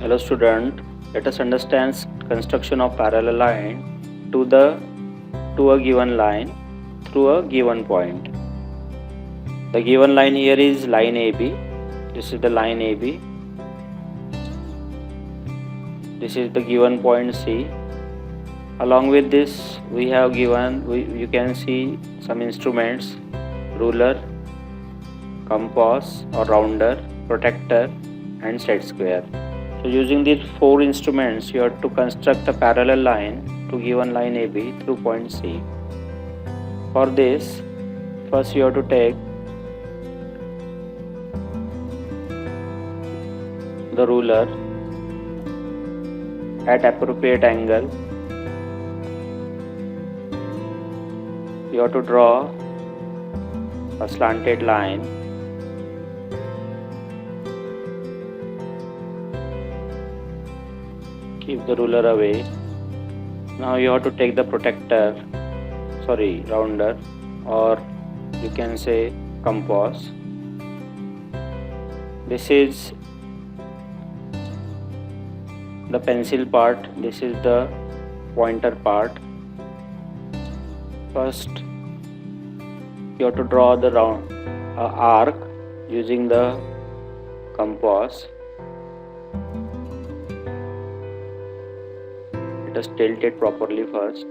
Hello student, let us understand construction of parallel line to the to a given line through a given point. The given line here is line AB. This is the line AB. This is the given point C. Along with this we have given you can see some instruments: ruler, compass or rounder, protractor and set square. So using these four instruments you have to construct a parallel line to given line AB through point C. For this, first you have to take the ruler at appropriate angle. You have to draw a slanted line. Keep the ruler away. Now you have to take the rounder, or you can say compass. This is the pencil part, this is the pointer part. First you have to draw the arc using the compass. Let us tilt it properly first.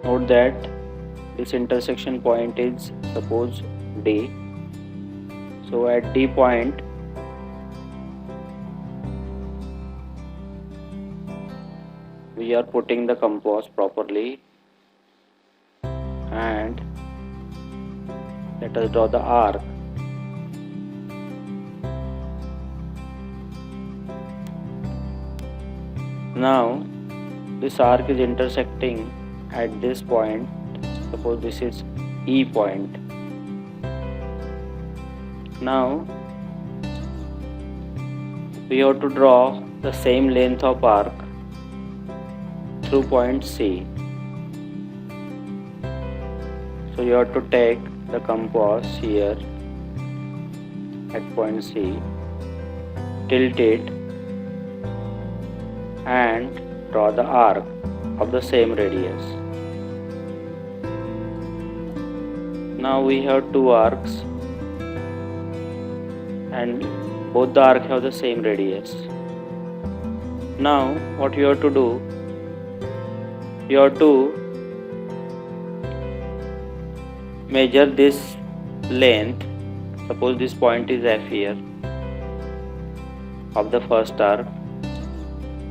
Note that this intersection point is suppose D. So at D point we are putting the compass properly and let us draw the arc. Now this arc is intersecting at this point. Suppose this is E point. Now we have to draw the same length of arc through point C. So you have to take the compass here at point C, tilt it and draw the arc of the same radius. Now we have two arcs and both the arcs have the same radius. Now what you have to do, you have to measure this length. Suppose this point is F here of the first arc.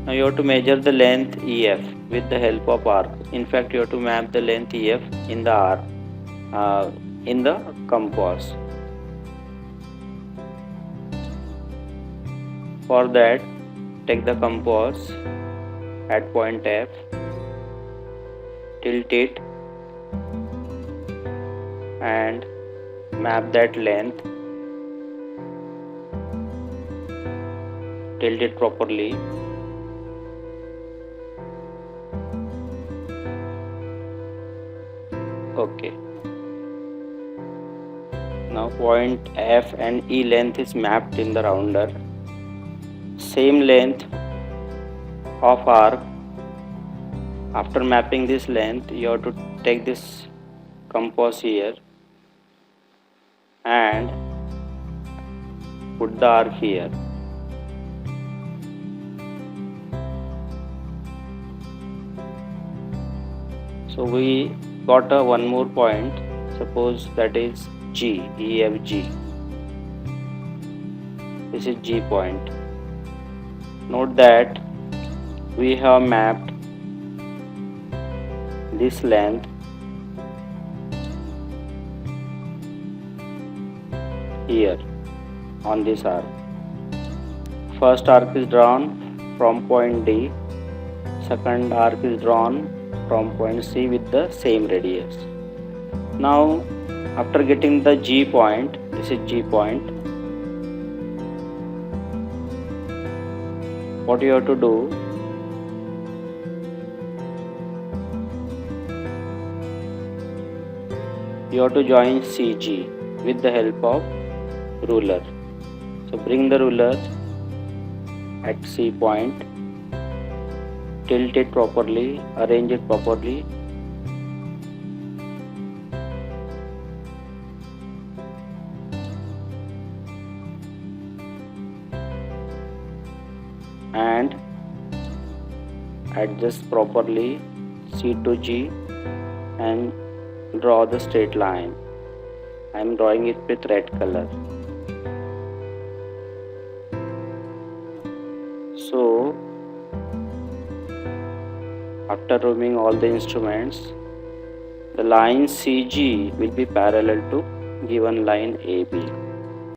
Now you have to measure the length EF with the help of arc. In fact, you have to map the length EF in the arc, in the compass. For that, take the compass at point F, tilt it and map that length. Tilt it properly. Okay. Now point F and E length is mapped in the rounder. Same length of arc. After mapping this length, you have to take this compass here and put the arc here. So we got one more point. Suppose that is G, EFG. This is G point. Note that we have mapped this length here on this arc. First arc is drawn from point D. Second arc is drawn from point C with the same radius. Now after getting the G point, this is G point, what you have to do, you have to join CG with the help of ruler. So bring the ruler at C point, tilt it properly, arrange it properly, and adjust properly C to G and draw the straight line. I am drawing it with red color. So after removing all the instruments, the line CG will be parallel to given line AB.